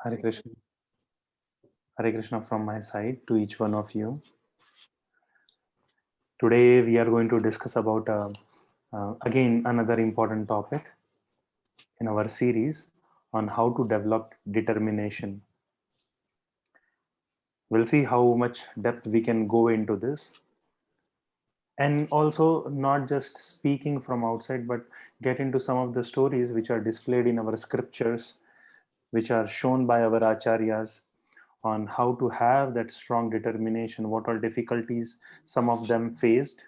Hare Krishna. Hare Krishna from my side to each one of you. Today we are going to discuss about again another important topic in our series on how to develop determination. We'll see how much depth we can go into this, and also not just speaking from outside, but get into some of the stories which are displayed in our scriptures, which are shown by our acharyas on how to have that strong determination, what all difficulties some of them faced,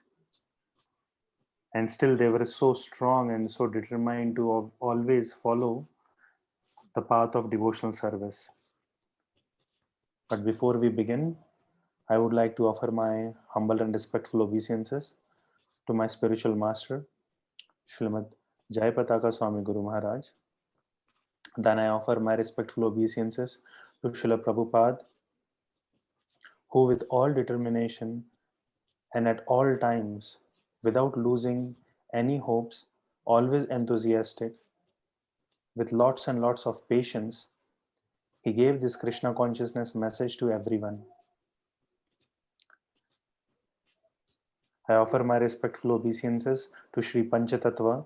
and still they were so strong and so determined to always follow the path of devotional service. But before we begin, I would like to offer my humble and respectful obeisances to my spiritual master, Srimad Jayapataka Swami Guru Maharaj. Then I offer my respectful obeisances to Srila Prabhupada, who with all determination and at all times, without losing any hopes, always enthusiastic, with lots and lots of patience, he gave this Krishna consciousness message to everyone. I offer my respectful obeisances to Sri Panchatattva,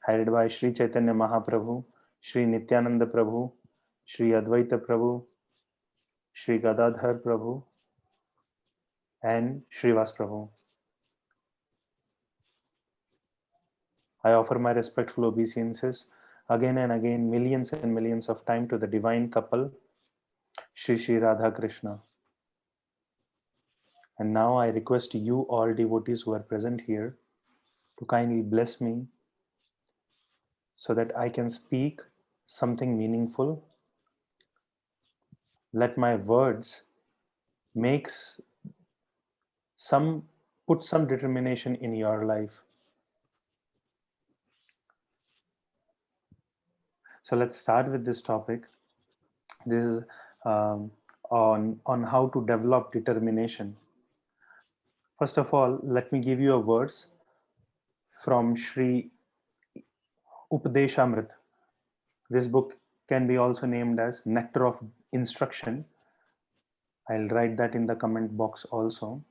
headed by Sri Chaitanya Mahaprabhu, Sri Nityananda Prabhu, Sri Advaita Prabhu, Sri Gadadhar Prabhu, and Srivas Prabhu. I offer my respectful obeisances again and again, millions and millions of times to the divine couple, Sri Sri Radha Krishna. And now I request you all devotees who are present here to kindly bless me so that I can speak something meaningful. Let my words put some determination in your life. So let's start with this topic. This is on how to develop determination. First of all, let me give you a verse from Sri Upadeshamrit. This book can be also named as Nectar of Instruction. I'll write that in the comment box also.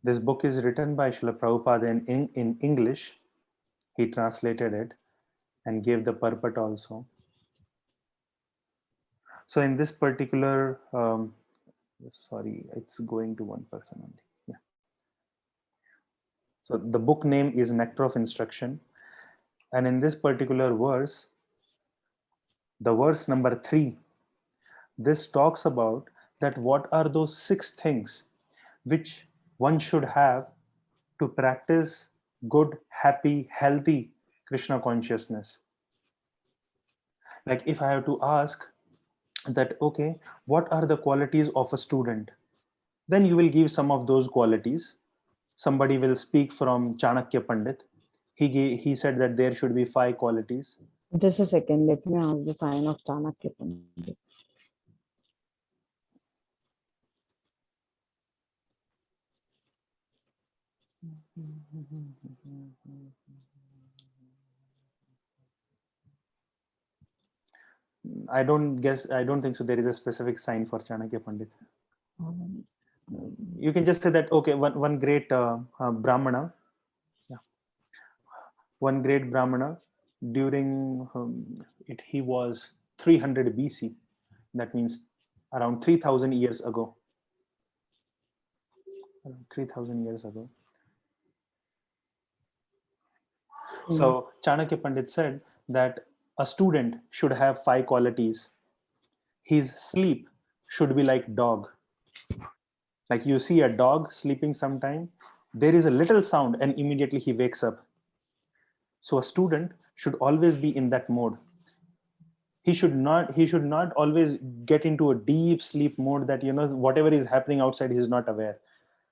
This book is written by Srila Prabhupada in English. He translated it and gave the purport also. So in this particular, sorry, it's going to one person only. Yeah. So the book name is Nectar of Instruction. And in this particular verse, the verse number 3, this talks about that what are those 6 things which one should have to practice good, happy, healthy Krishna consciousness. Like if I have to ask that, okay, what are the qualities of a student? Then you will give some of those qualities. Somebody will speak from Chanakya Pandit. He said that there should be 5 qualities. Just a second, let me ask the sign of Chanakya Pandit. I don't think so there is a specific sign for Chanakya Pandit. You can just say that, okay, one great Brahmana, yeah, one great Brahmana during he was 300 BC. That means around 3,000 years ago. 3,000 years ago. So Chanakya Pandit said that a student should have 5 qualities. His sleep should be like dog. Like you see a dog sleeping sometime, there is a little sound and immediately he wakes up. So a student should always be in that mode. He should not always get into a deep sleep mode that, whatever is happening outside, he is not aware.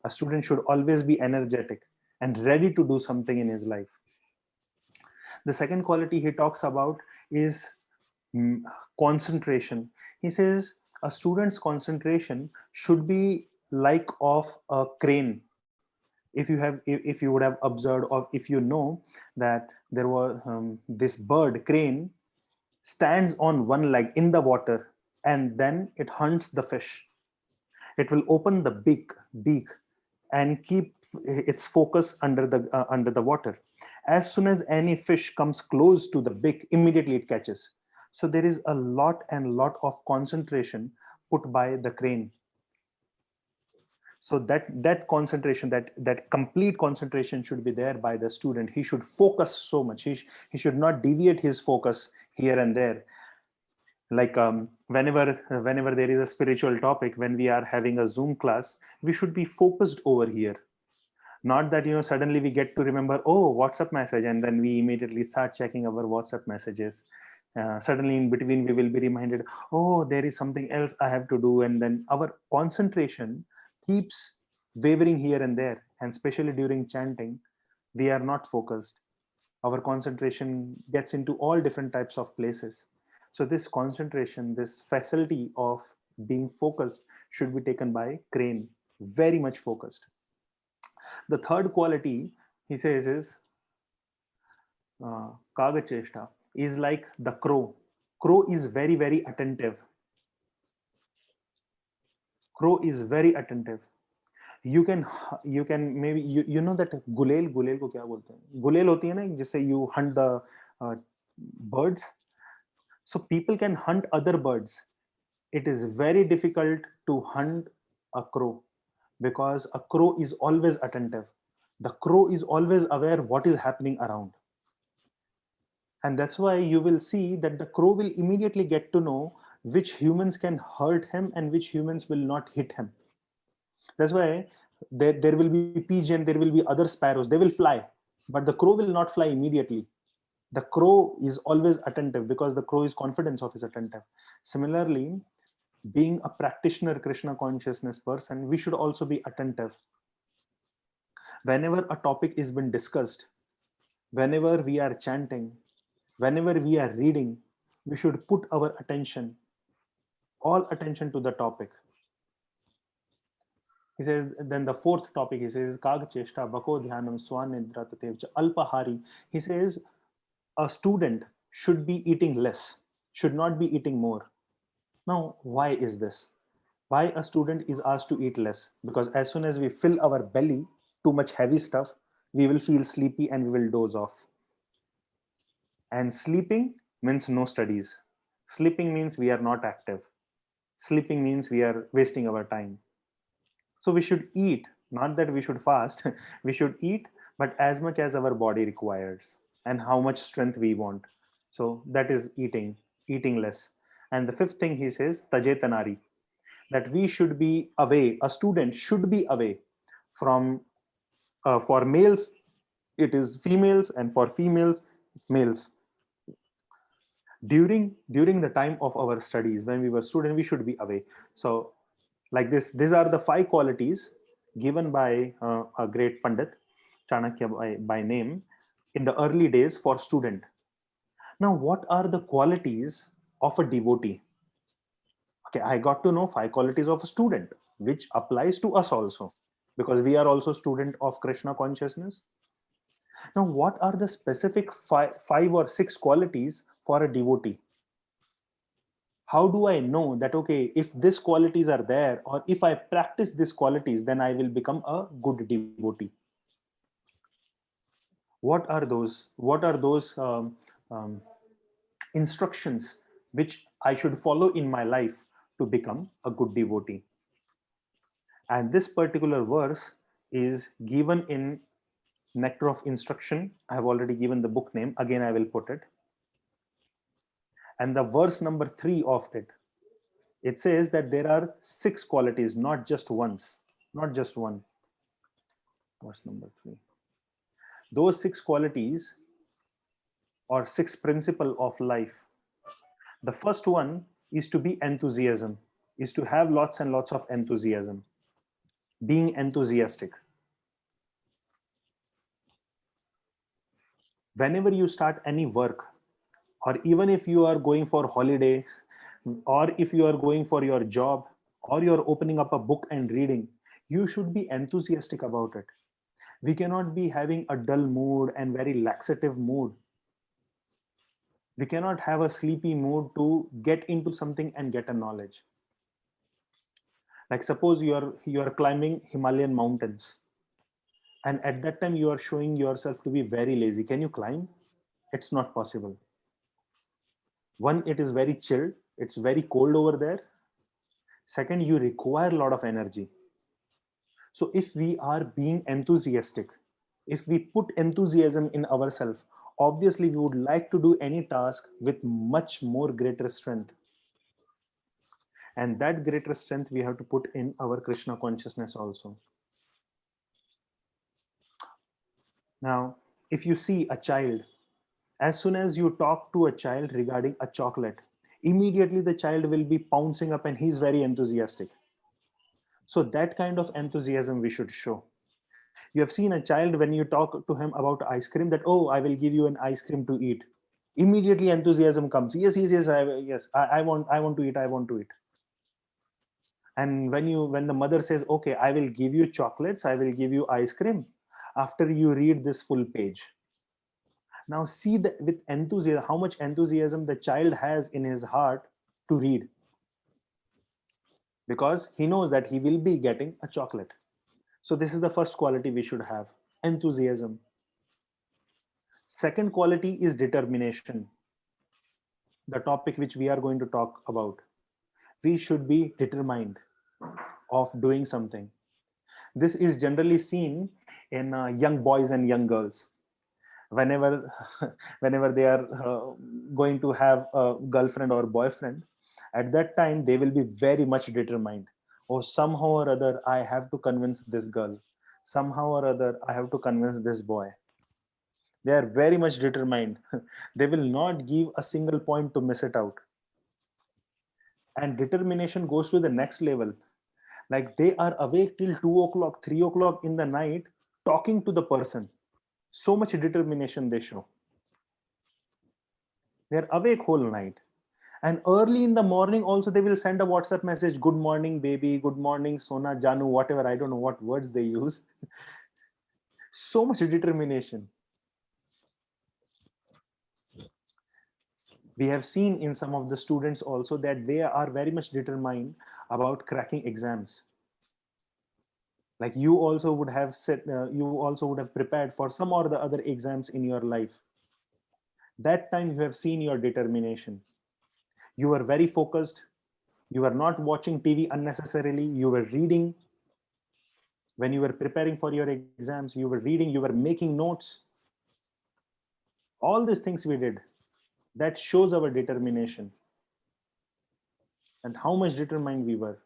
A student should always be energetic and ready to do something in his life. The second quality he talks about is concentration. He says a student's concentration should be like of a crane. If you would have observed, or if you know that there was this bird crane stands on one leg in the water, and then it hunts the fish. It will open the beak and keep its focus under the water. As soon as any fish comes close to the beak, immediately it catches. So there is a lot and lot of concentration put by the crane. So that concentration, that complete concentration should be there by the student. He should focus so much. He should not deviate his focus here and there. Like whenever there is a spiritual topic, when we are having a Zoom class, we should be focused over here. Not that suddenly we get to remember, oh, WhatsApp message, and then we immediately start checking our WhatsApp messages. Suddenly in between we will be reminded, oh, there is something else I have to do, and then our concentration keeps wavering here and there. And especially during chanting, we are not focused. Our concentration gets into all different types of places. So this concentration, this facility of being focused should be taken by crane, very much focused. The third quality, he says, is kagacheshta, is like the crow. Crow is very, very attentive. Crow is very attentive. You can maybe you know that गुलेल को क्या बोलते हैं? गुलेल होती है ना, जिससे you hunt the birds. So people can hunt other birds. It is very difficult to hunt a crow, because a crow is always attentive. The crow is always aware what is happening around. And that's why you will see that the crow will immediately get to know which humans can hurt him and which humans will not hit him. That's why there will be pigeon, there will be other sparrows, they will fly, but the crow will not fly immediately. The crow is always attentive because the crow is confident of his attentive. Similarly, being a practitioner Krishna consciousness person, we should also be attentive. Whenever a topic is been discussed, whenever we are chanting, whenever we are reading, we should put our attention, all attention to the topic. He says, then the fourth topic, he says, Kag Cheshta, Bako Dhyanam, Swanidra, Tatevcha, Alpahari. He says, a student should be eating less, should not be eating more. Now, why is this? Why a student is asked to eat less? Because as soon as we fill our belly, too much heavy stuff, we will feel sleepy and we will doze off. And sleeping means no studies. Sleeping means we are not active. Sleeping means we are wasting our time. So we should eat, not that we should fast. We should eat, but as much as our body requires and how much strength we want. So that is eating less. And the fifth thing he says, tajetanari, that we should be away, a student should be away from, for males, it is females, and for females, males. During the time of our studies, when we were student, we should be away. So like this, these are the 5 qualities given by a great Pandit, Chanakya by name, in the early days for student. Now, what are the qualities of a devotee? Okay, I got to know 5 qualities of a student, which applies to us also, because we are also student of Krishna consciousness. Now, what are the specific 5 or 6 qualities for a devotee? How do I know that, okay, if these qualities are there, or if I practice these qualities, then I will become a good devotee? What are those instructions which I should follow in my life to become a good devotee? And this particular verse is given in Nectar of Instruction. I have already given the book name. Again, I will put it. And the verse number 3 of it, it says that there are 6 qualities, not just once, not just one. Verse number 3. Those 6 qualities or 6 principle of life. The first one is to be enthusiasm, is to have lots and lots of enthusiasm, being enthusiastic. Whenever you start any work, or even if you are going for holiday, or if you are going for your job, or you're opening up a book and reading, you should be enthusiastic about it. We cannot be having a dull mood and very laxative mood. We cannot have a sleepy mood to get into something and get a knowledge. Like suppose you are climbing Himalayan mountains, and at that time you are showing yourself to be very lazy. Can you climb? It's not possible. One, it is very chilled, it's very cold over there. Second, you require a lot of energy. So if we are being enthusiastic, if we put enthusiasm in ourselves, obviously we would like to do any task with much more greater strength. And that greater strength we have to put in our Krishna consciousness also. Now, if you see a child, as soon as you talk to a child regarding a chocolate, immediately the child will be pouncing up and he's very enthusiastic. So that kind of enthusiasm we should show. You have seen a child when you talk to him about ice cream, that, oh, I will give you an ice cream to eat. Immediately enthusiasm comes. Yes, yes, yes, I want to eat, I want to eat. And when the mother says, okay, I will give you chocolates, I will give you ice cream, after you read this full page. Now see that with enthusiasm, how much enthusiasm the child has in his heart to read, because he knows that he will be getting a chocolate. So this is the first quality we should have: enthusiasm. Second quality is determination, the topic which we are going to talk about. We should be determined of doing something. This is generally seen in young boys and young girls. Whenever whenever they are going to have a girlfriend or boyfriend, at that time they will be very much determined. Oh, somehow or other I have to convince this girl, somehow or other I have to convince this boy. They are very much determined. They will not give a single point to miss it out. And determination goes to the next level. Like they are awake till 2 o'clock, 3 o'clock in the night, talking to the person. So much determination they show. They're awake whole night. And early in the morning also they will send a WhatsApp message, good morning baby, good morning Sona, Janu, whatever, I don't know what words they use. So much determination. We have seen in some of the students also that they are very much determined about cracking exams. Like you also would have said, you also would have prepared for some or the other exams in your life. That time you have seen your determination. You were very focused. You were not watching TV unnecessarily. You were reading. When you were preparing for your exams, you were reading, you were making notes. All these things we did. That shows our determination and how much determined we were.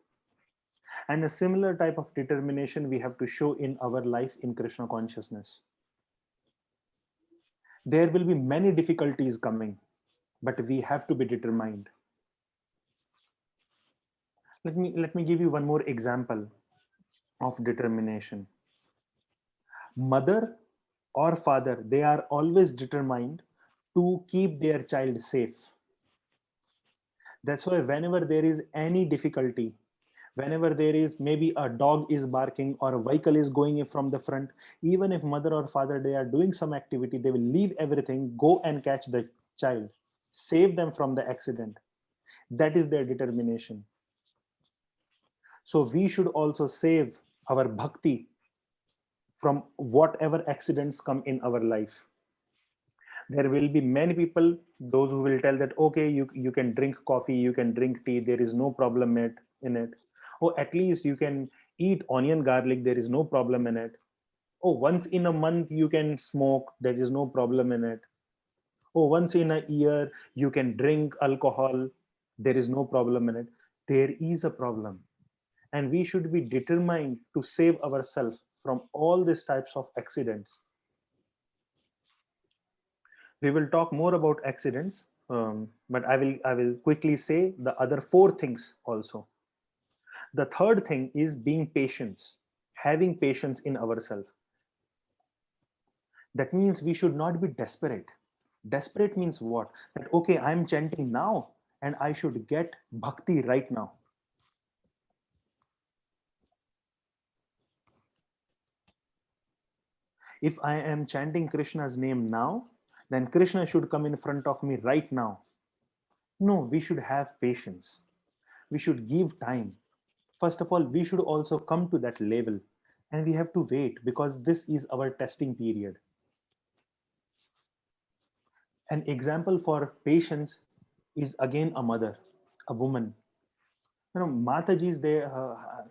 And a similar type of determination we have to show in our life in Krishna consciousness. There will be many difficulties coming, but we have to be determined. Let me give you one more example of determination. Mother or father, they are always determined to keep their child safe. That's why whenever there is any difficulty, whenever there is maybe a dog is barking or a vehicle is going in from the front, even if mother or father they are doing some activity, they will leave everything, go and catch the child, save them from the accident. That is their determination. So we should also save our bhakti from whatever accidents come in our life. There will be many people, those who will tell that, okay, you can drink coffee, you can drink tea, there is no problem in it. Or at least you can eat onion garlic, there is no problem in it. Oh, once in a month you can smoke, there is no problem in it. Oh, once in a year you can drink alcohol, there is no problem in it. There is a problem. And we should be determined to save ourselves from all these types of accidents. We will talk more about accidents, but I will quickly say the other four things also. The third thing is being patience, having patience in ourselves. That means we should not be desperate. Desperate means what? That okay, I'm chanting now and I should get bhakti right now. If I am chanting Krishna's name now, then Krishna should come in front of me right now. No, we should have patience. We should give time. First of all, we should also come to that level, and we have to wait because this is our testing period. An example for patience is again a mother, a woman. Matajis, they,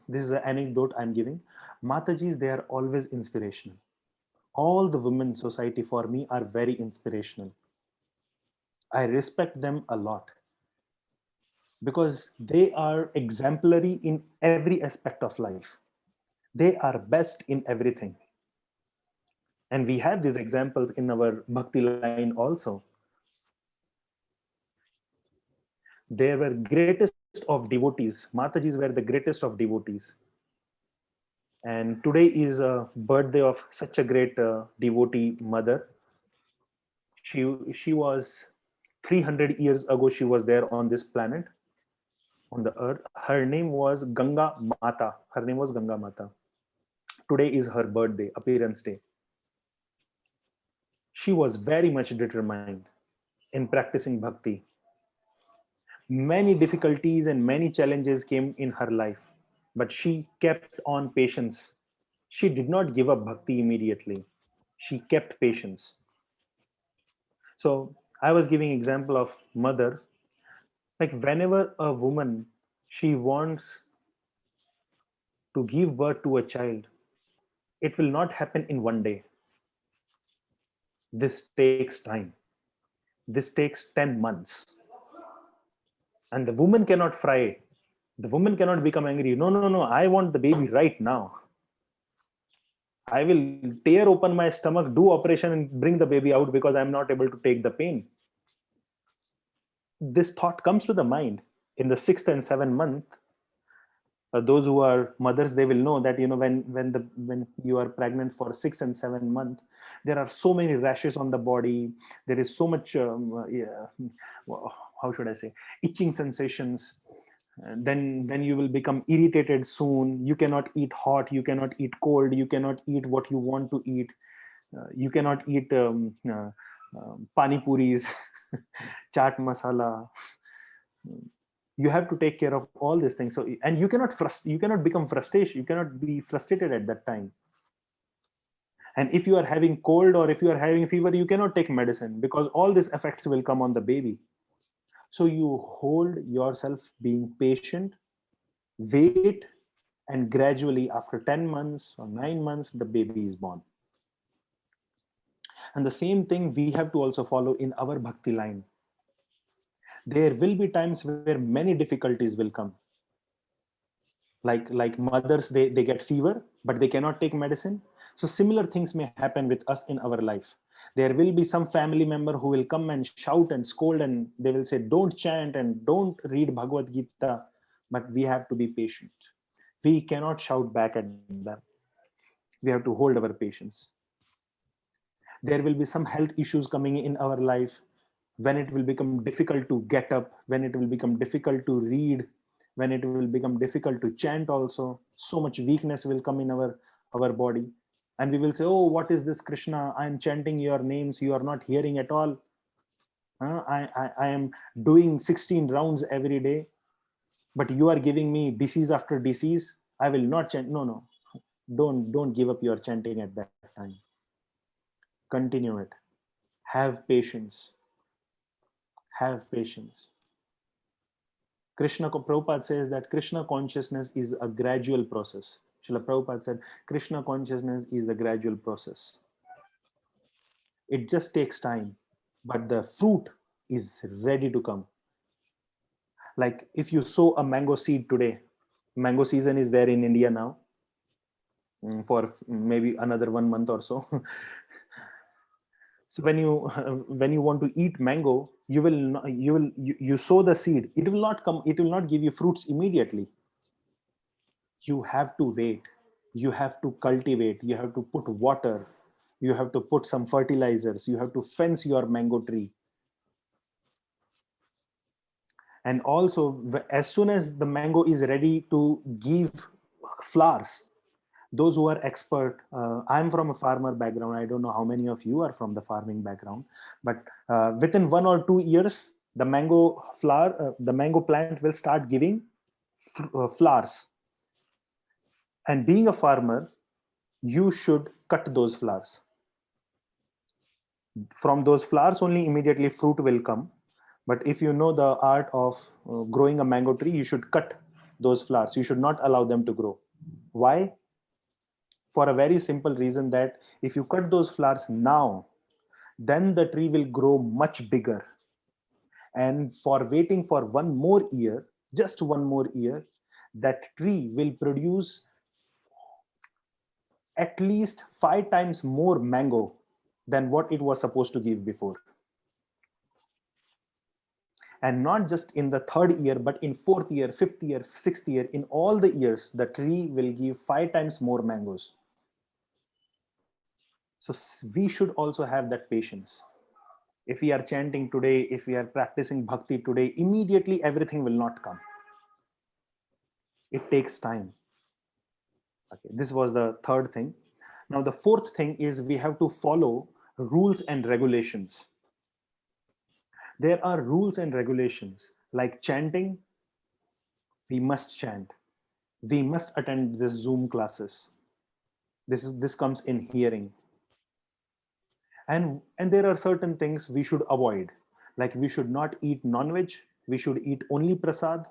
this is an anecdote I'm giving. Matajis, they are always inspirational. All the women society for me are very inspirational. I respect them a lot because they are exemplary in every aspect of life. They are best in everything. And we have these examples in our bhakti line also. They were greatest of devotees. Matajis were the greatest of devotees. And today is a birthday of such a great devotee mother. She was 300 years ago, she was there on this planet, on the earth. Her name was Ganga Mata. Her name was Ganga Mata. Today is her birthday, appearance day. She was very much determined in practicing bhakti. Many difficulties and many challenges came in her life, but she kept on patience. She did not give up bhakti immediately. She kept patience. So I was giving example of mother. Like whenever a woman, she wants to give birth to a child, it will not happen in one day. This takes time. This takes 10 months. And the woman cannot fry. The woman cannot become angry. No, no, no. I want the baby right now. I will tear open my stomach, do operation, and bring the baby out because I'm not able to take the pain. This thought comes to the mind in the 6th and 7th month. Those who are mothers, they will know that when you are pregnant for 6 and 7 months, there are so many rashes on the body. There is so much yeah, how should I say, itching sensations. Then you will become irritated soon. You cannot eat hot, you cannot eat cold, you cannot eat what you want to eat. You cannot eat pani puris, chaat masala. You have to take care of all these things. So, and you cannot become frustration, you cannot be frustrated at that time. And if you are having cold or if you are having fever, you cannot take medicine because all these effects will come on the baby. So you hold yourself being patient, wait, and gradually after 10 months or 9 months the baby is born. And the same thing we have to also follow in our bhakti line. There will be times where many difficulties will come. Like mothers, they get fever but they cannot take medicine. So similar things may happen with us in our life. There will be some family member who will come and shout and scold, and they will say don't chant and don't read Bhagavad Gita, but we have to be patient. We cannot shout back at them. We have to hold our patience. There will be some health issues coming in our life, when it will become difficult to get up, when it will become difficult to read, when it will become difficult to chant also. So much weakness will come in our body, and we will say, oh, what is this, Krishna? I am chanting your names, you are not hearing at all. I am doing 16 rounds every day, but you are giving me disease after disease. I will not chant. No, no, don't give up your chanting at that time. Continue it. Have patience. Have patience. Prabhupada says that Krishna consciousness is a gradual process. Srila Prabhupada said, Krishna consciousness is the gradual process. It just takes time, but the fruit is ready to come. Like if you sow a mango seed today, mango season is there in India now for maybe another 1 month or so. So when you want to eat mango, you sow the seed. It will not come. It will not give you fruits immediately. You have to wait. You have to cultivate. You have to put water. You have to put some fertilizers. You have to fence your mango tree. And also, as soon as the mango is ready to give flowers, Those who are expert, I'm from a farmer background. I don't know how many of you are from the farming background, but within 1 or 2 years, the mango plant will start giving flowers. And being a farmer, you should cut those flowers. From those flowers only immediately fruit will come. But if you know the art of growing a mango tree, you should cut those flowers. You should not allow them to grow. Why? For a very simple reason, that if you cut those flowers now, then the tree will grow much bigger. And for waiting for 1 more year, just 1 more year, that tree will produce at least 5 times more mango than what it was supposed to give before. And not just in the third year, but in fourth year, fifth year, sixth year, in all the years, the tree will give 5 times more mangoes. So we should also have that patience. If we are chanting today, if we are practicing bhakti today, immediately everything will not come. It takes time. Okay, this was the third thing. Now, the fourth thing is we have to follow rules and regulations. There are rules and regulations like chanting. We must chant. We must attend this Zoom classes. This comes in hearing. And there are certain things we should avoid, like we should not eat non-veg. We should eat only prasad.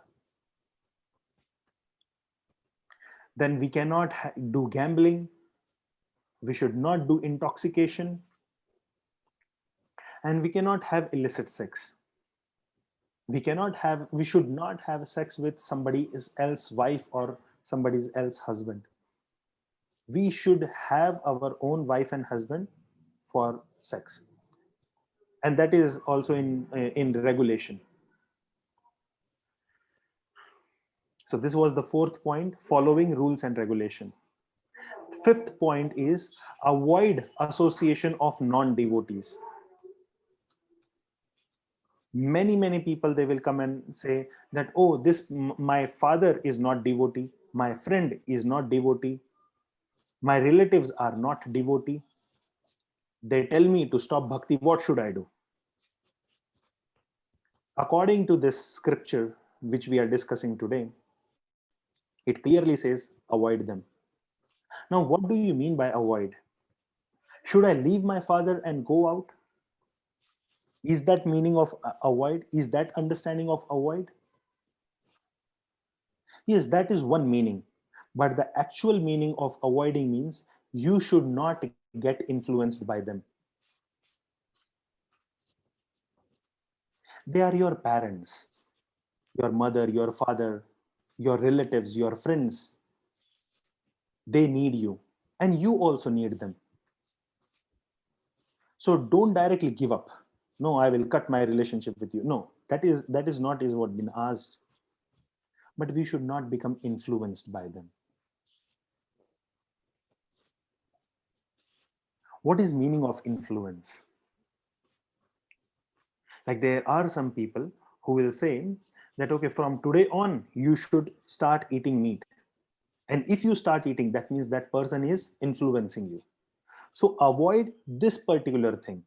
Then we cannot do gambling. We should not do intoxication, and we cannot have illicit sex. We should not have sex with somebody else's wife or somebody else's husband. We should have our own wife and husband for sex, and that is also in regulation. So this was the fourth point, following rules and regulation. Fifth point is avoid association of non-devotees. Many people, they will come and say that, oh, my father is not devotee, my friend is not devotee, my relatives are not devotee, they tell me to stop bhakti, what should I do? According to this scripture which we are discussing today, it clearly says avoid them. Now, what do you mean by avoid? Should I leave my father and go out? Is that meaning of avoid? Is that understanding of avoid? Yes, that is one meaning. But the actual meaning of avoiding means you should not get influenced by them. They are your parents, your mother, your father, your relatives, your friends. They need you, and you also need them. So don't directly give up. No, I will cut my relationship with you. No, that is not is what been asked. But we should not become influenced by them. What is meaning of influence? Like, there are some people who will say that, okay, from today on you should start eating meat, and if you start eating, that means that person is influencing you. So avoid this particular thing.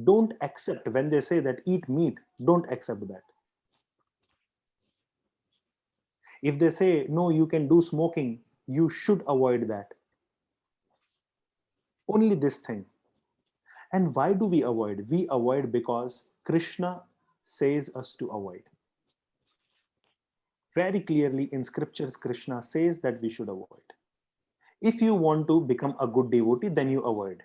Don't accept when they say that eat meat. Don't accept that. If they say no, you can do smoking, you should avoid that. Only this thing. And why do we avoid? We avoid because Krishna says us to avoid. Very clearly in scriptures, Krishna says that we should avoid. If you want to become a good devotee, then you avoid.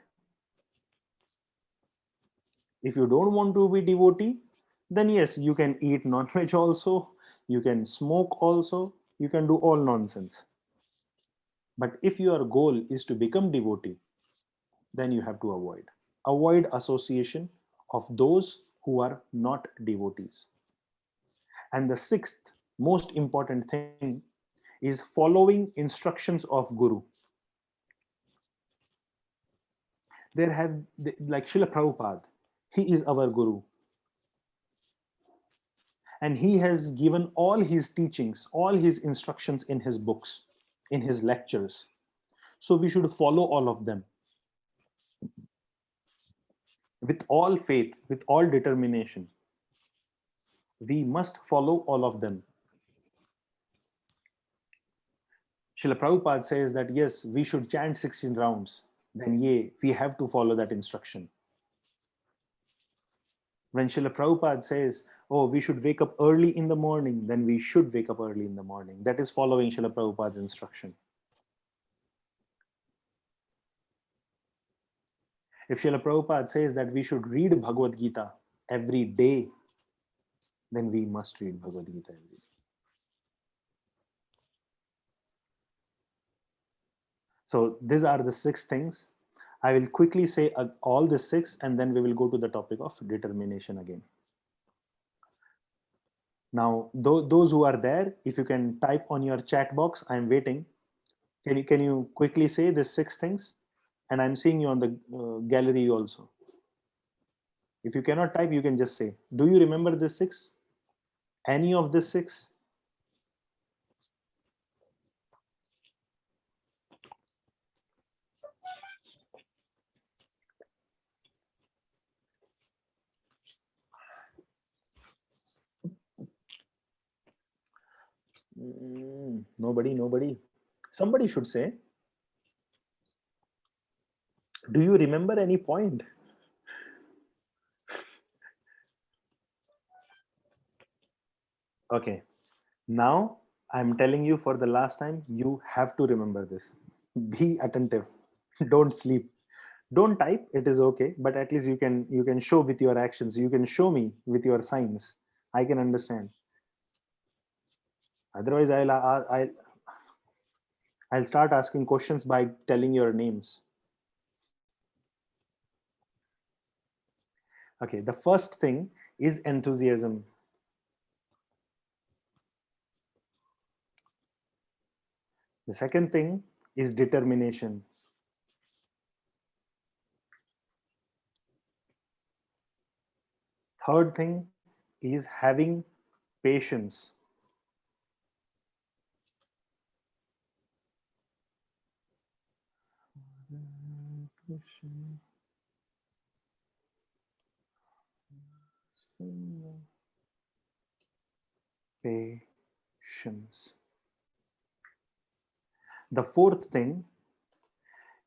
If you don't want to be devotee, then yes, you can eat non-veg also, you can smoke also, you can do all nonsense. But if your goal is to become devotee, then you have to avoid. Avoid association of those who are not devotees. And the sixth most important thing is following instructions of Guru. There have, like Srila Prabhupada, he is our Guru. And he has given all his teachings, all his instructions in his books, in his lectures. So we should follow all of them with all faith, with all determination. We must follow all of them. Srila Prabhupada says that yes, we should chant 16 rounds. Then we have to follow that instruction. When Srila Prabhupada says, oh, we should wake up early in the morning, then we should wake up early in the morning. That is following Srila Prabhupada's instruction. If Srila Prabhupada says that we should read Bhagavad Gita every day, then we must read Bhagavad Gita every day. So these are the 6 things. I will quickly say all the 6 and then we will go to the topic of determination again. Now, those who are there, if you can type on your chat box, I'm waiting. Can you quickly say the 6 things? And I'm seeing you on the gallery also. If you cannot type, you can just say, do you remember the 6? Any of the 6? Nobody. Somebody should say, do you remember any point? Okay. Now I'm telling you for the last time, you have to remember this. Be attentive. Don't sleep. Don't type, it is okay, but at least you can show with your actions. You can show me with your signs. I can understand. Otherwise, I'll start asking questions by telling your names. Okay, the first thing is enthusiasm. The second thing is determination. Third thing is having patience. Patience. The fourth thing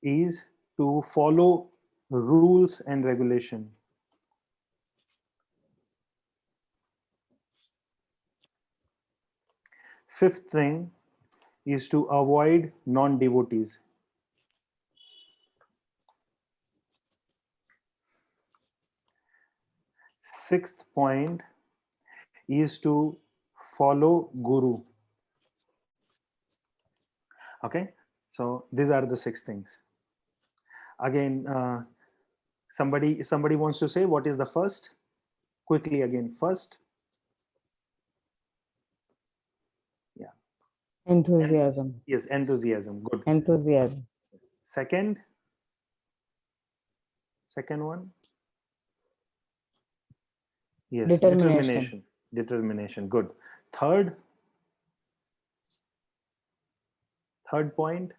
is to follow rules and regulation. Fifth thing is to avoid non-devotees. Sixth point is to follow Guru. Okay, so these are the 6 things. Again, somebody wants to say what is the first? Quickly again, first. Yeah. Enthusiasm. Yes, enthusiasm. Good. Enthusiasm. Second one. Yes, Determination. Determination. Good. Third point.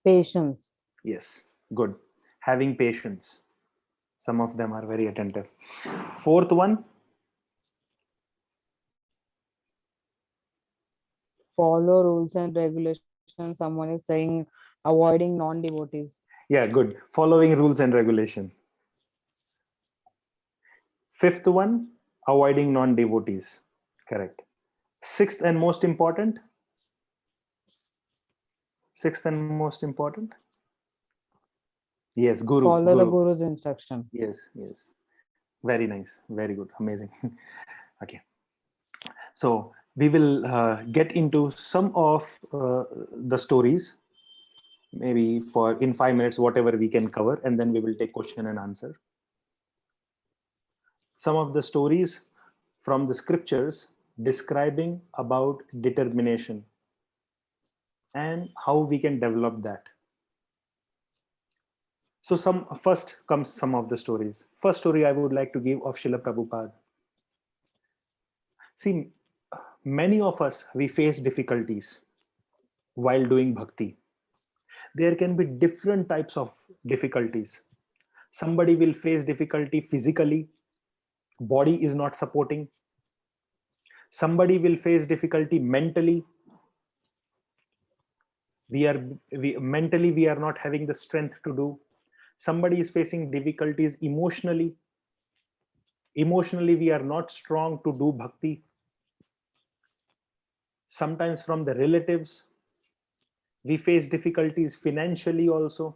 Patience. Yes, good. Having patience. Some of them are very attentive. Fourth one. Follow rules and regulations. Someone is saying avoiding non-devotees. Yeah, good. Following rules and regulation. Fifth one, avoiding non-devotees. Correct. Sixth and most important. Yes, Guru. Follow the Guru. Guru's instruction. Yes. Very nice. Very good. Amazing. Okay. So we will get into some of the stories, maybe in 5 minutes, whatever we can cover, and then we will take question and answer. Some of the stories from the scriptures describing about determination and how we can develop that. So first comes some of the stories. First story I would like to give of Srila Prabhupada. See, Many of us, we face difficulties while doing bhakti. There can be different types of difficulties. Somebody will face difficulty physically, body is not supporting. Somebody will face difficulty mentally. We are not having the strength to do. Somebody is facing difficulties emotionally. Emotionally, we are not strong to do bhakti. Sometimes from the relatives, we face difficulties financially also.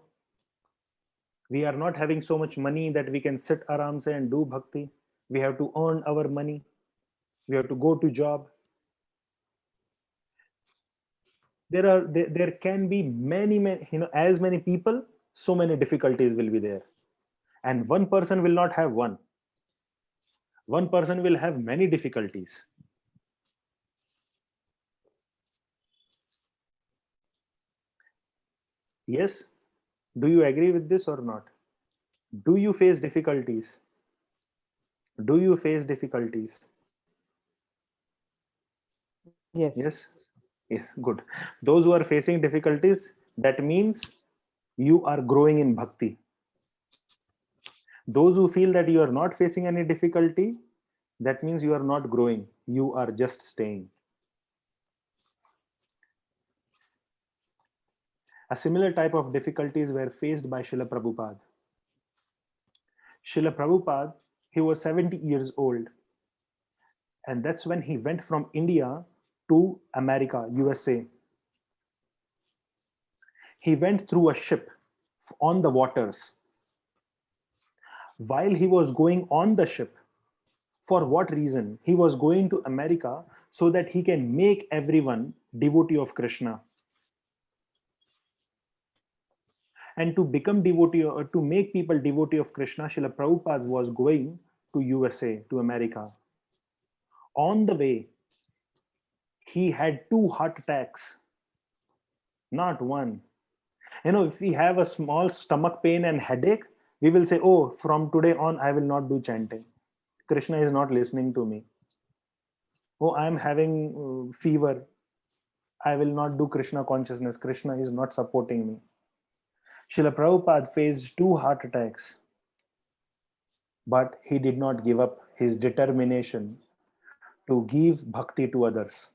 We are not having so much money that we can sit aram se and do bhakti. We have to earn our money. We have to go to job. There can be many, as many people, so many difficulties will be there. And one person will not have one person will have many difficulties. Yes, do you agree with this or not? Do you face difficulties? Do you face difficulties? Yes. Yes, yes, good. Those who are facing difficulties, that means you are growing in bhakti. Those who feel that you are not facing any difficulty, that means you are not growing, you are just staying. A similar type of difficulties were faced by Srila Prabhupada. Srila Prabhupada, he was 70 years old, and that's when he went from India to America, USA. He went through a ship on the waters. While he was going on the ship, for what reason? He was going to America so that he can make everyone devotee of Krishna. And to become devotee, or to make people devotee of Krishna, Srila Prabhupada was going to USA, to America. On the way, he had two heart attacks, not one. If we have a small stomach pain and headache, we will say, oh, from today on, I will not do chanting. Krishna is not listening to me. Oh, I am having fever. I will not do Krishna consciousness. Krishna is not supporting me. Srila Prabhupada faced two heart attacks, but he did not give up his determination to give bhakti to others.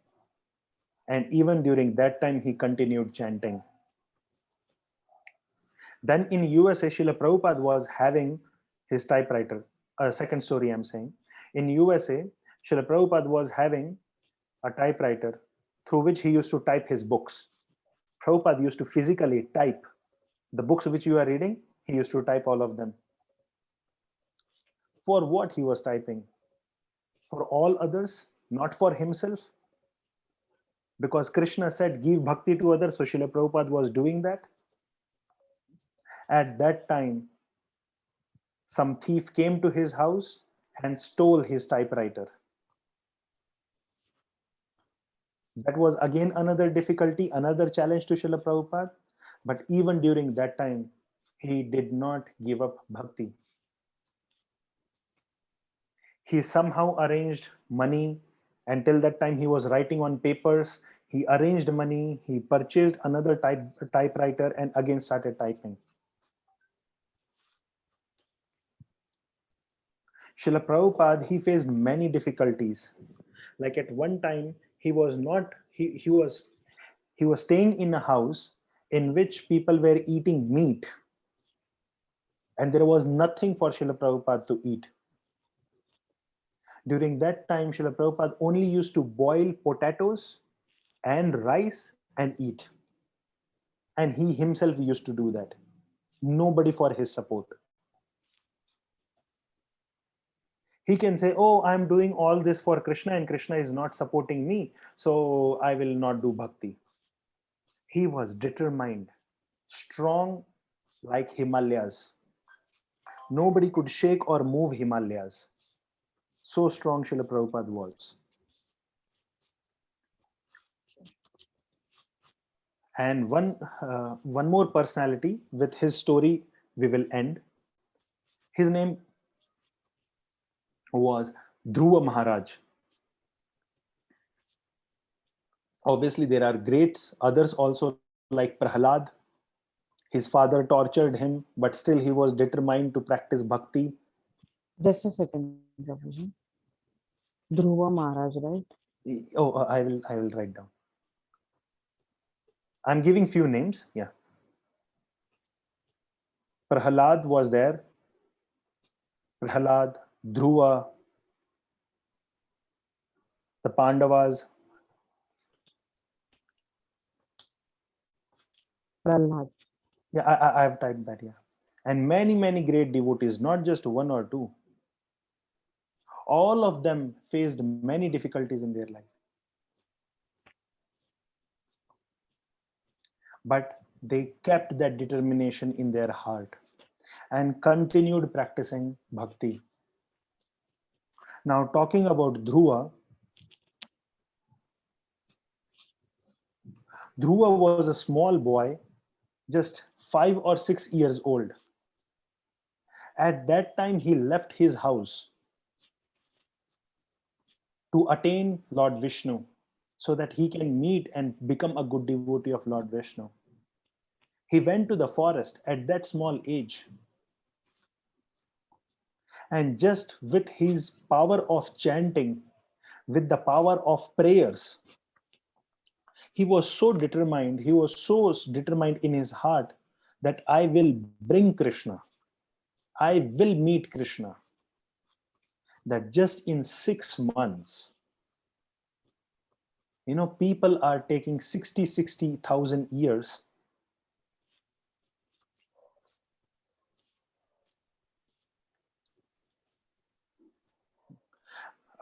And even during that time, he continued chanting. Then in USA, Srila Prabhupada was having his typewriter. A second story I'm saying. In USA, Srila Prabhupada was having a typewriter through which he used to type his books. Prabhupada used to physically type the books which you are reading, he used to type all of them. For what he was typing? For all others, not for himself. Because Krishna said, give bhakti to others, so Srila Prabhupada was doing that. At that time, some thief came to his house and stole his typewriter. That was again another difficulty, another challenge to Srila Prabhupada. But even during that time, he did not give up bhakti. He somehow arranged money. Until that time, he was writing on papers. He arranged money. He purchased another typewriter and again started typing. Srila Prabhupada, he faced many difficulties. Like at one time, he was not, he was staying in a house in which people were eating meat. And there was nothing for Srila Prabhupada to eat. During that time, Srila Prabhupada only used to boil potatoes and rice and eat. And he himself used to do that. Nobody for his support. He can say, oh, I'm doing all this for Krishna and Krishna is not supporting me, so I will not do bhakti. He was determined, strong like Himalayas. Nobody could shake or move Himalayas. So strong Srila Prabhupada was. And one more personality, with his story we will end. His name was Dhruva Maharaj. Obviously, there are greats, others also like Prahlad. His father tortured him, but still he was determined to practice bhakti. Just a second, Prabhuji. Dhruva Maharaj, right? Oh, I will write down. I'm giving few names. Yeah, Prahlad was there. Prahlad, Dhruva, the Pandavas. Prahlad. Yeah, I've typed that. Yeah, and many great devotees, not just one or two. All of them faced many difficulties in their life, but they kept that determination in their heart and continued practicing bhakti. Now, talking about Dhruva, Dhruva was a small boy, just 5 or 6 years old. At that time, he left his house to attain Lord Vishnu so that he can meet and become a good devotee of Lord Vishnu. He went to the forest at that small age, and just with his power of chanting, with the power of prayers, he was so determined in his heart that I will bring Krishna, I will meet Krishna, that just in 6 months, people are taking 60,000 years.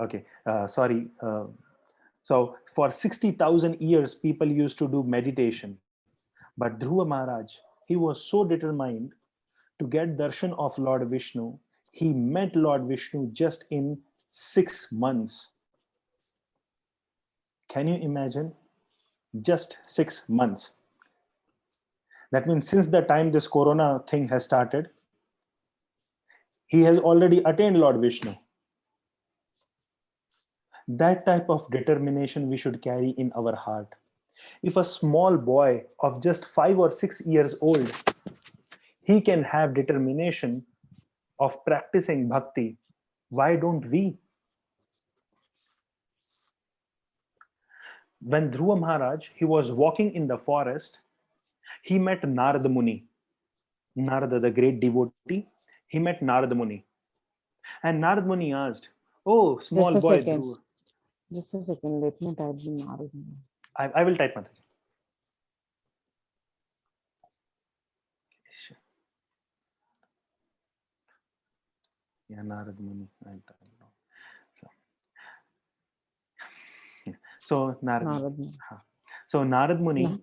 Okay, sorry. So for 60,000 years, people used to do meditation. But Dhruva Maharaj, he was so determined to get darshan of Lord Vishnu. He met Lord Vishnu just in 6 months. Can you imagine? Just 6 months. That means since the time this corona thing has started, he has already attained Lord Vishnu. That type of determination we should carry in our heart. If a small boy of just 5 or 6 years old, he can have determination of practicing bhakti, why don't we? When Dhruva Maharaj, he was walking in the forest, he met Narada Muni. Narada, the great devotee, he met Narada Muni. And Narada Muni asked, "Oh, Just small a boy second. Dhruva." Just a second. Let me type the Narad. I will type Mataji. Yeah, Narada Muni. I'll type now. So, so Narad, Narad. so Narad Muni, No.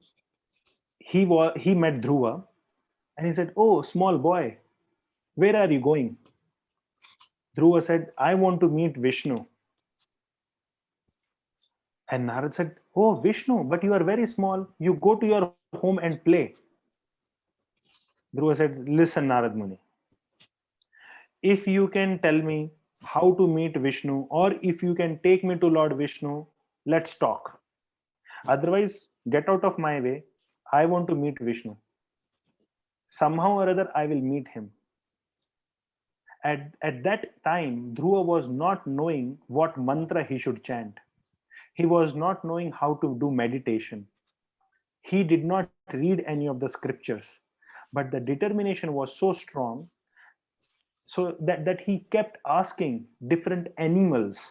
he met Dhruva, and he said, "Oh, small boy, where are you going?" Dhruva said, "I want to meet Vishnu." And Narad said, "Oh, Vishnu, but you are very small. You go to your home and play." Dhruva said, "Listen, Narad Muni, if you can tell me how to meet Vishnu, or if you can take me to Lord Vishnu, let's talk. Otherwise, get out of my way. I want to meet Vishnu. Somehow or other, I will meet him." At that time, Dhruva was not knowing what mantra he should chant. He was not knowing how to do meditation. He did not read any of the scriptures. But the determination was so strong, so that he kept asking different animals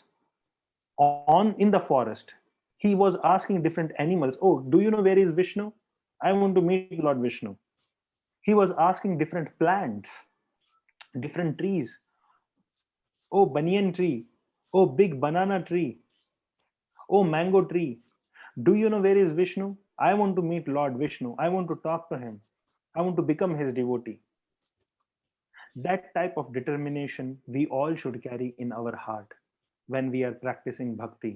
in the forest. He was asking different animals, "Oh, do you know where is Vishnu? I want to meet Lord Vishnu." He was asking different plants, different trees. "Oh, banyan tree. Oh, big banana tree. Oh, mango tree. Do you know where is Vishnu? I want to meet Lord Vishnu. I want to talk to him. I want to become his devotee." That type of determination we all should carry in our heart when we are practicing bhakti.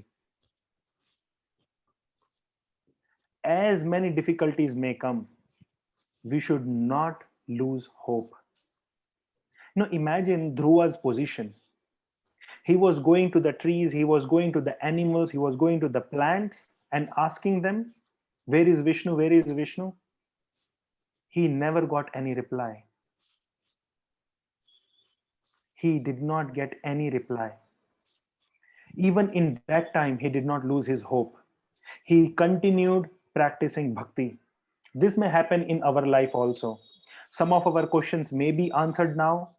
As many difficulties may come, we should not lose hope. Imagine Dhruva's position. He was going to the trees, he was going to the animals, he was going to the plants, and asking them, where is Vishnu? Where is Vishnu? He never got any reply. He did not get any reply. Even in that time, he did not lose his hope. He continued practicing bhakti. This may happen in our life also. Some of our questions may be answered now,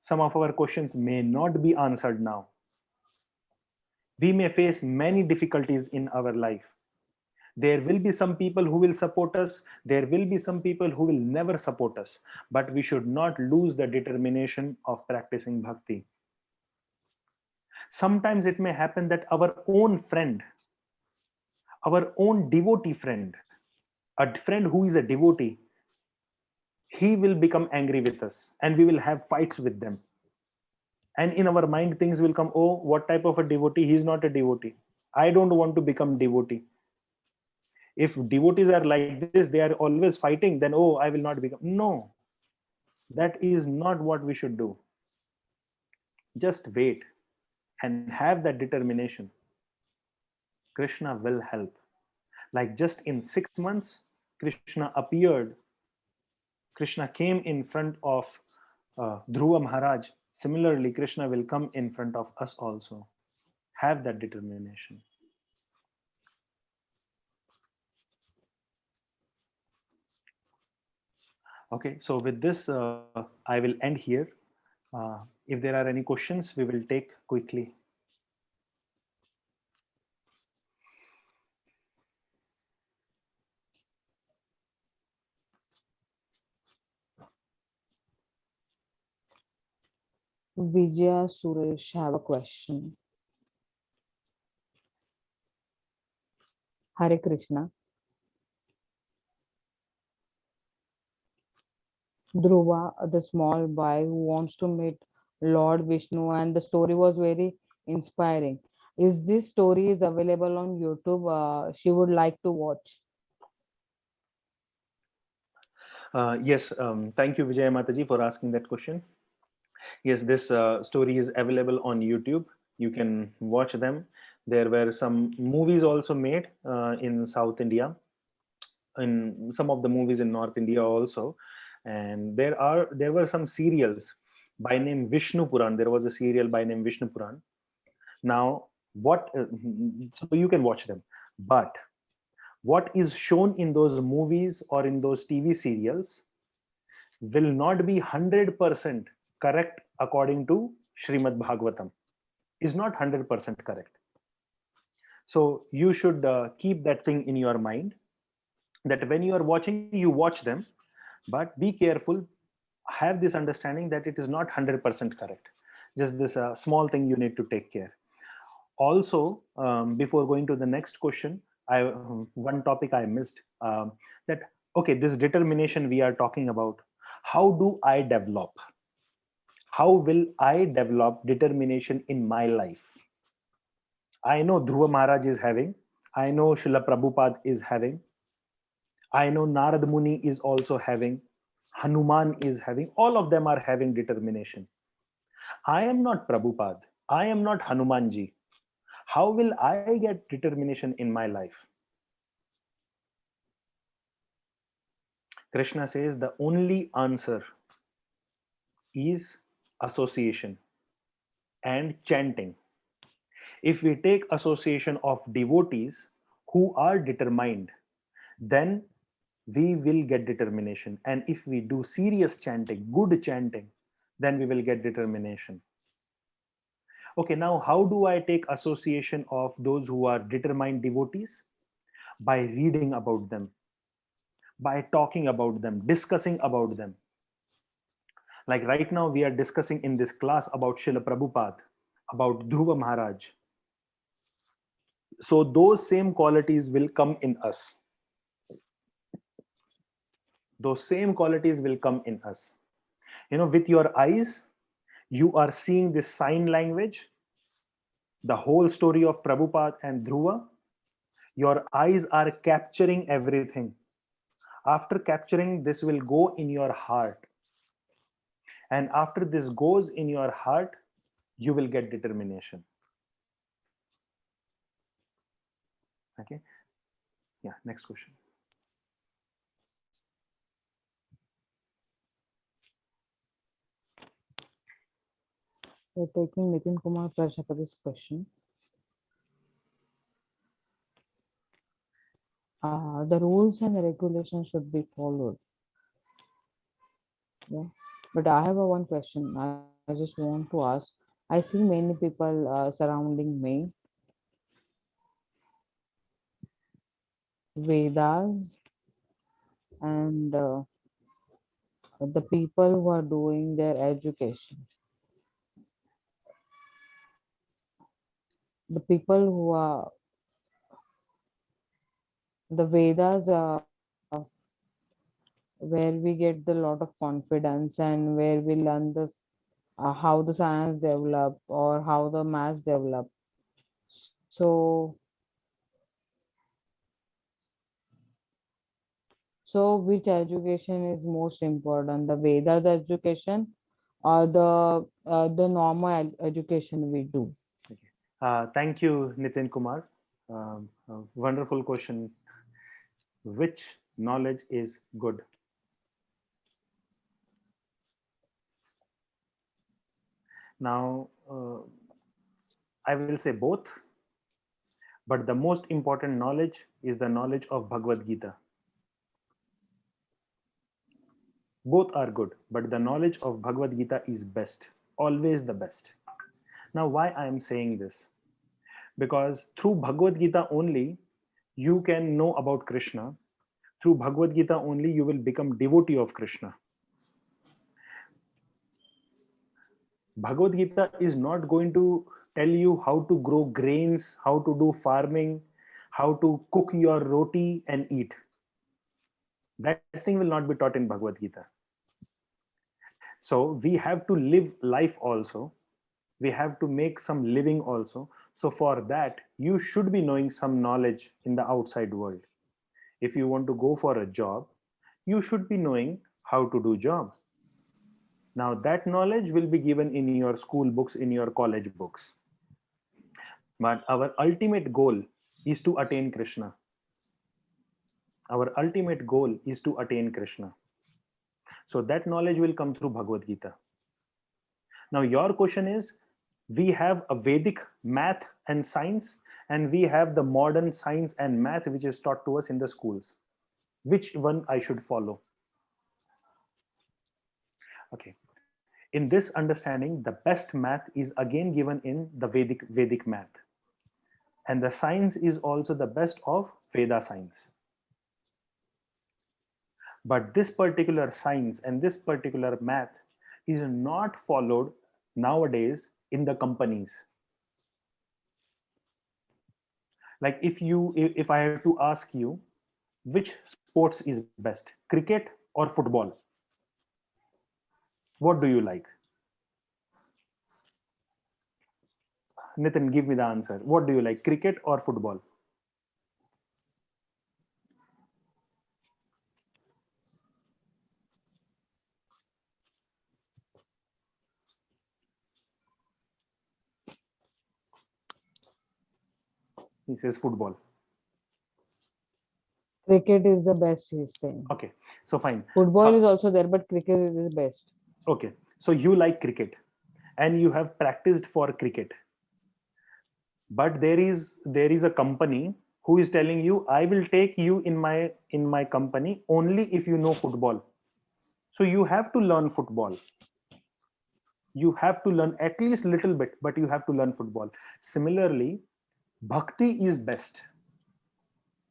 some of our questions may not be answered now. We may face many difficulties in our life. There will be some people who will support us, there will be some people who will never support us, but we should not lose the determination of practicing bhakti. Sometimes it may happen that our own friend, our own devotee friend, a friend who is a devotee, he will become angry with us and we will have fights with them. And in our mind, things will come, oh, what type of a devotee? He's not a devotee. I don't want to become devotee. If devotees are like this, they are always fighting, then oh, I will not become. No, that is not what we should do. Just wait and have that determination. Krishna will help. Like just in 6 months, Krishna appeared. Krishna came in front of Dhruva Maharaj. Similarly, Krishna will come in front of us also. Have that determination. Okay, so with this, I will end here. If there are any questions, we will take quickly. Vijaya Suresh have a question. Hare Krishna. Dhruva, the small boy who wants to meet Lord Vishnu, and the story was very inspiring. Is this story is available on YouTube? She would like to watch. Yes, thank you, Vijay Mataji, for asking that question. Yes, this story is available on YouTube. You can watch them. There were some movies also made in South India, in some of the movies in North India also, and there were some serials by name Vishnu Puran. There was a serial by name Vishnu Puran. Now, what? So you can watch them, but what is shown in those movies or in those TV serials will not be 100% correct according to Srimad Bhagavatam. Is not 100% correct. So you should keep that thing in your mind, that when you are watching, you watch them, but be careful. Have this understanding that it is not 100% correct. Just this small thing you need to take care. Also, before going to the next question, one topic I missed, that okay, this determination we are talking about, how do I develop, how will I develop determination in my life? I know Dhruva Maharaj is having, I know Srila Prabhupada is having, I know Narad Muni is also having, Hanuman is having, all of them are having determination. I am not Prabhupada, I am not Hanumanji. How will I get determination in my life? Krishna says the only answer is association and chanting. If we take association of devotees who are determined, then we will get determination. And if we do serious chanting, good chanting, then we will get determination. Okay, now how do I take association of those who are determined devotees? By reading about them, by talking about them, discussing about them. Like right now, we are discussing in this class about Srila Prabhupada, about Dhruva Maharaj. So those same qualities will come in us. Those same qualities will come in us. You know, with your eyes, you are seeing this sign language, the whole story of Prabhupada and Dhruva. Your eyes are capturing everything. After capturing, this will go in your heart. And after this goes in your heart, you will get determination. Okay. Yeah, next question. We're taking Nitin Kumar Prashna for this question. The rules and the regulations should be followed. Yeah. But I have a one question. I just want to ask. I see many people surrounding me. Vedas and the people who are doing their education, the people who are the Vedas, where we get the lot of confidence and where we learn this how the science develop or how the maths develop. So, so which education is most important, the Vedas education or the normal education we do? Okay. Thank you, Nitin Kumar. Wonderful question. Which knowledge is good? Now, I will say both, but the most important knowledge is the knowledge of Bhagavad Gita. Both are good, but the knowledge of Bhagavad Gita is best, always the best. Now, why I am saying this? Because through Bhagavad Gita only, you can know about Krishna. Through Bhagavad Gita only, you will become devotee of Krishna. Bhagavad Gita is not going to tell you how to grow grains, how to do farming, how to cook your roti and eat. That thing will not be taught in Bhagavad Gita. So we have to live life also. We have to make some living also. So for that, you should be knowing some knowledge in the outside world. If you want to go for a job, you should be knowing how to do job. Now that knowledge will be given in your school books, in your college books. But our ultimate goal is to attain Krishna. Our ultimate goal is to attain Krishna. So that knowledge will come through Bhagavad Gita. Now, your question is, we have a Vedic math and science, and we have the modern science and math which is taught to us in the schools. Which one I should follow? Okay. In this understanding, the best math is again given in the Vedic math. And the science is also the best of Veda science. But this particular science and this particular math is not followed nowadays in the companies. Like if I have to ask you which sports is best, cricket or football, what do you like? Nitin, give me the answer. What do you like, cricket or football? He says football. Cricket is the best, he's saying. Okay, so fine. Football is also there, but cricket is the best. Okay, so you like cricket and you have practiced for cricket, but there is a company who is telling you, I will take you in my company only if you know football. So you have to learn football. You have to learn at least little bit, but you have to learn football. Similarly, bhakti is best.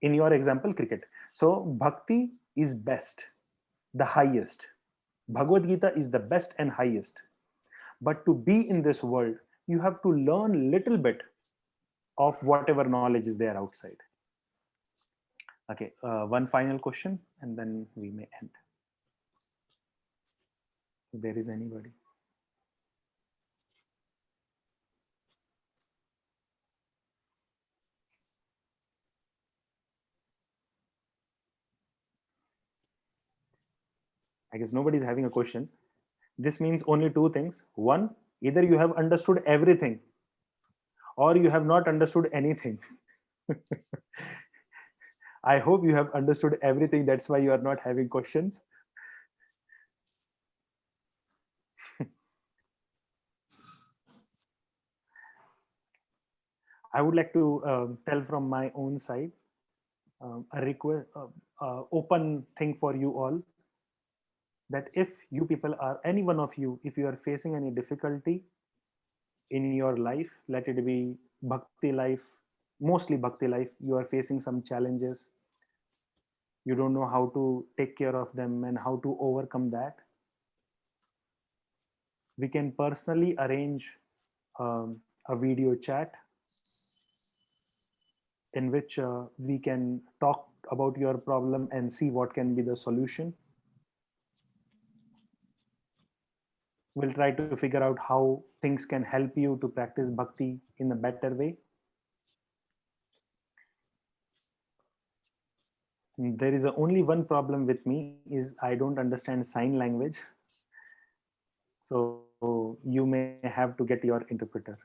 In your example, cricket. So bhakti is best, the highest. Bhagavad Gita is the best and highest. But to be in this world, you have to learn little bit of whatever knowledge is there outside. Okay, one final question and then we may end. If there is anybody. I guess nobody is having a question. This means only two things. One, either you have understood everything or you have not understood anything. I hope you have understood everything. That's why you are not having questions. I would like to tell from my own side a request, open thing for you all, that if you people are, any one of you, if you are facing any difficulty in your life, let it be bhakti life, mostly bhakti life, you are facing some challenges, you don't know how to take care of them and how to overcome that, we can personally arrange a video chat in which we can talk about your problem and see what can be the solution. We'll try to figure out how things can help you to practice bhakti in a better way. There is only one problem with me, is I don't understand sign language. So you may have to get your interpreter.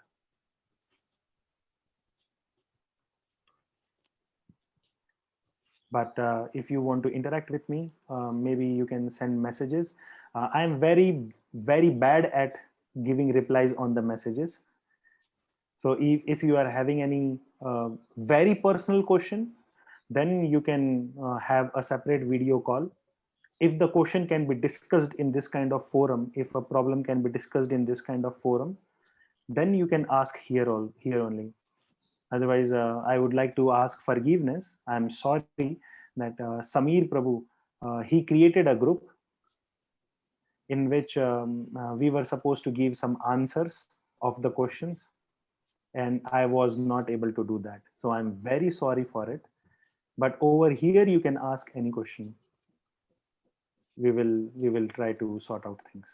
But if you want to interact with me, maybe you can send messages. I am very bad at giving replies on the messages. So if you are having any very personal question, then you can have a separate video call. If the question can be discussed in this kind of forum, if a problem can be discussed in this kind of forum, then you can ask here only. Otherwise, I would like to ask forgiveness. I'm sorry that Samir Prabhu, he created a group in which we were supposed to give some answers of the questions, and I was not able to do that. So I'm very sorry for it. But over here, you can ask any question. We will try to sort out things.